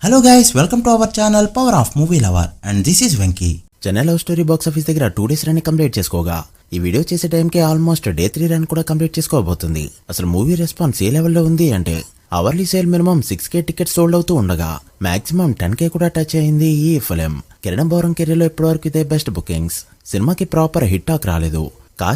Hello guys, welcome to our channel power of movie lover and this is Venky. Chennai love story box office దగ్గర 2 days run complete చేసుకోగా ఈ video చేసే టైంకి almost day 3 run కూడా complete చేసుకోబోతుంది. అసలు movie response ఏ లెవెల్లో ఉంది అంటే hourly sale minimum 6K tickets sold అవుతూ ఉండగా మాక్సిమం 10K కూడా టచ్ అయింది ఈ ఫిలిం. కిరణ్ బోరం కెరీర్లో ఇప్పటివరకు ఇదే బెస్ట్ బుకింగ్స్. సినిమాకి ప్రాపర్ హిట్ టాక్ రాలేదు.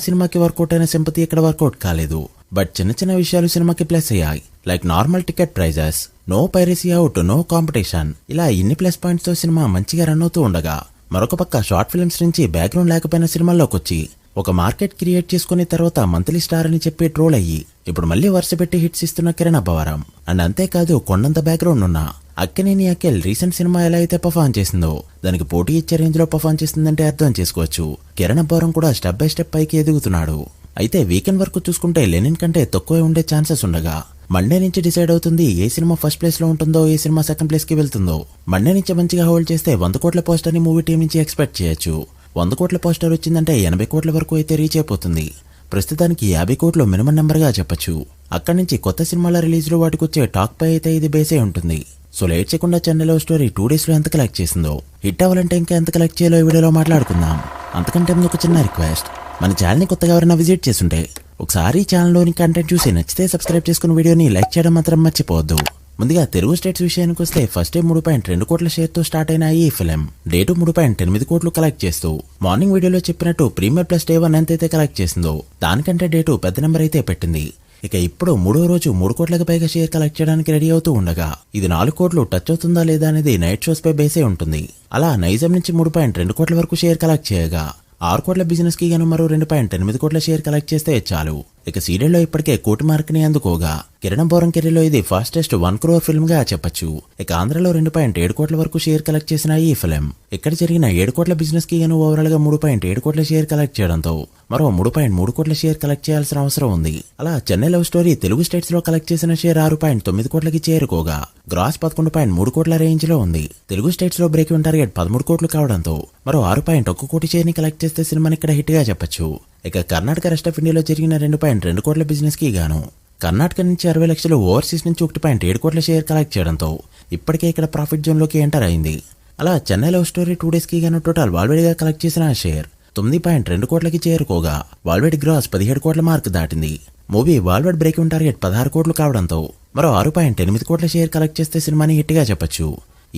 సినిమాకి వర్కౌట్ అయిన సింపతి ఇక్కడ వర్కౌట్ కాలేదు. బట్ చిన్న చిన్న విషయాలు సినిమాకి ప్లస్ అయ్యాయి. Like normal ticket prices, no piracy out, no competition, ఇలా ఇన్ని ప్లస్ పాయింట్స్ తో సినిమా మంచిగా రన్ అవుతూ ఉండగా మరొక పక్క షార్ట్ ఫిల్మ్స్ నుంచి బ్యాక్గ్రౌండ్ లేకపోయిన సినిమాల్లోకి వచ్చి ఒక మార్కెట్ క్రియేట్ చేసుకుని తర్వాత మంత్లీ స్టార్ అని చెప్పి ట్రోల్ అయ్యి ఇప్పుడు మళ్ళీ వరుస పెట్టి హిట్స్ ఇస్తున్న కిరణ్ అబ్బవరం. అండ్ అంతేకాదు కొండంత బ్యాక్గ్రౌండ్ ఉన్న అక్కినేని అఖిల్ రీసెంట్ సినిమా ఎలా అయితే పర్ఫార్మ్ చేసిందో దానికి పోటీ ఇచ్చే రేంజ్ లో పర్ఫార్మ్ చేస్తుందంటే అర్థం చేసుకోవచ్చు. కిరణ్ అబ్బవరం కూడా స్టెప్ బై స్టెప్ పైకి ఎదుగుతున్నాడు. అయితే వీకెండ్ వరకు చూసుకుంటే లెనిన్ కంటే తక్కువ ఉండే ఛాన్సెస్ ఉండగా మండే నుంచి డిసైడ్ అవుతుంది ఏ సినిమా ఫస్ట్ ప్లేస్ లో ఉంటుందో, ఏ సినిమా సెకండ్ ప్లేస్ కి వెళ్తుందో. మండే నుంచి మంచిగా హోల్డ్ చేస్తే 100 కోట్ల పోస్టర్ ని మూవీ టీం నుంచి ఎక్స్పెక్ట్ చేయొచ్చు. 100 కోట్ల పోస్టర్ వచ్చిందంటే 80 కోట్ల వరకు అయితే రీచ్ అయిపోతుంది. ప్రస్తుతానికి 50 కోట్లు మినిమం నెంబర్ గా చెప్పొచ్చు. అక్కడి నుంచి కొత్త సినిమాల రిలీజ్ లో వాటికి వచ్చే టాక్ పై అయితే ఇది బేసే ఉంటుంది. సో లేట్ చేయకుండా చెన్నై లవ్ స్టోరీ 2 days లో ఎంత కలెక్ట్ చేసిందో, హిట్ అవ్వాలంటే ఇంకా ఎంత కలెక్ట్ చేయాలో ఈ వీడియోలో మాట్లాడుకుందాం. అంతకంటే ముందు ఒక చిన్న రిక్వెస్ట్, మన ఛానల్ ని కొత్తగా ఎవరైనా విజిట్ చేస్తుంటే ఒకసారి ఛానల్లోని కంటెంట్ చూసి నచ్చితే సబ్స్క్రైబ్ చేసుకున్న వీడియోని లైక్ చేయడం మాత్రం మర్చిపోవద్దు. ముందుగా తెలుగు స్టేట్స్ విషయానికి వస్తే ఫస్ట్ డే 3.2 కోట్ల షేర్ తో స్టార్ట్ అయిన ఈ ఫిలిం డే 2 3.8 కోట్లు కలెక్ట్ చేస్తూ మార్నింగ్ వీడియోలో చెప్పినట్టు ప్రీమియర్ ప్లస్ డే 1 ఎంతైతే కలెక్ట్ చేసిందో దానికంటే డే 2 పెద్ద నెంబర్ అయితే పెట్టింది. ఇక ఇప్పుడు 3వ రోజు 3 కోట్లకు పైగా షేర్ కలెక్ట్ చేయడానికి రెడీ అవుతూ ఉండగా ఇది 4 కోట్లు టచ్ అవుతుందా లేదా అనేది నైట్ షోస్ పై బేసే ఉంటుంది. అలా నైజాం నుంచి 3.2 కోట్ల వరకు షేర్ కలెక్ట్ చేయగా 6 కోట్ల బిజినెస్ కి గాను మరో 2.8 కోట్ల షేర్ కలెక్ట్ చేస్తే చాలు. ఇక సీరియల్లో ఇప్పటికే కోటి మార్క్ ని అందుకోగా కిరణ్ బోరం కెరీర్లో ఇది ఫాస్టెస్ట్ 1 crore ఫిల్మ్ గా చెప్పొచ్చు. ఇక ఆంధ్రలో 2.7 కోట్ల వరకు షేర్ కలెక్ట్ చేసిన ఈ ఫిల్మ్ ఇక్కడ జరిగిన 7 కోట్ల బిజినెస్ కి గాను ఓవరాల్ గా 3.7 కోట్ల షేర్ కలెక్ట్ చేయడంతో మరో 3.3 కోట్ల షేర్ కలెక్ట్ చేయాల్సిన అవసరం ఉంది. అలా Chennai love story Telugu states లో కలెక్ట్ చేసిన షేర్ 6.9 కోట్లకి చేరుకోగా గ్రాస్ 11.3 కోట్ల రేంజ్ లో ఉంది. తెలుగు స్టేట్స్ లో బ్రేక్ ఈవెన్ టార్గెట్ 13 కోట్లు కావడంతో మరో 6.1 కోటి షేర్ ని కలెక్ట్ చేస్తే సినిమాని ఇక్కడ హిట్ గా చెప్పొచ్చు. ఇక కర్ణాటక రెస్ట్ ఆఫ్ ఇండియాలో జరిగిన 2.2 కోట్ల బిజినెస్ కి గాను కర్ణాటక నుంచి 60 లక్షలు, ఓవర్సీస్ నుంచి 1.7 కోట్ల షేర్ కలెక్ట్ చేయడంతో ఇప్పటికే ఇక్కడ ప్రాఫిట్ జోన్ లోకి ఎంటర్ అయింది. అలా చెన్నై లవ్ స్టోరీ 2 days కి గాను టోటల్ వాల్వేడిగా కలెక్ట్ చేసిన షేర్ 9.2 కోట్లకి చేరుకోగా వాల్వేడ్ గ్రాస్ 17 కోట్ల మార్క్ దాటింది. మూవీ వాల్వేడ్ బ్రేక్ ఈవెన్ టార్గెట్ 16 కోట్లు కావడంతో మరో 6.8 కోట్ల షేర్ కలెక్ట్ చేస్తే సినిమాని హిట్ గా చెప్పొచ్చు.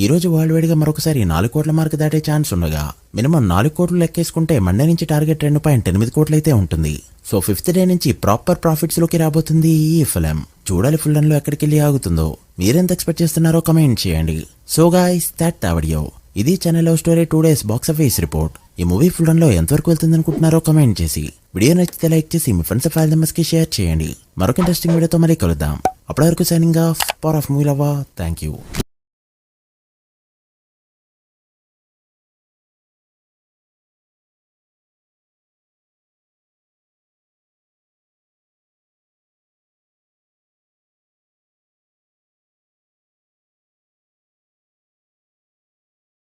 ఈ రోజు వాల్వేడిగా మరొకసారి 4 కోట్ల మార్క్ దాటే ఛాన్స్ ఉండగా మినిమం 4 కోట్లు లెక్కేసుకుంటే మండే నుంచి టార్గెట్ 2.8 కోట్లు అయితే ఉంటుంది. సో 5th డే నుంచి ప్రాపర్ ప్రాఫిట్స్ లోకి రాబోతుంది ఈ ఫిలిం. చూడాలి ఫుల్ రన్ లో ఎక్కడికి వెళ్ళి ఆగుతుందో. మీరెంత ఎక్స్పెక్ట్ చేస్తున్నారో కమెంట్ చేయండి. So guys, that video. ఇది Chennai love story 2 days box office report. ఈ మూవీ ఫుల్ రన్ లో ఎంతవరకు వెళ్తుంది అనుకుంటున్నారో కమెంట్ చేసి వీడియో నచ్చితే లైక్ చేసి మీ ఫ్రెండ్స్ ఫైల్ మెంబర్స్ కి షేర్ చేయండి. మరొక ఇంట్రెస్టింగ్ వీడియోతో మళ్ళీ కలుద్దాం. అప్పటి వరకు signing off, power of movie lover. Thank you.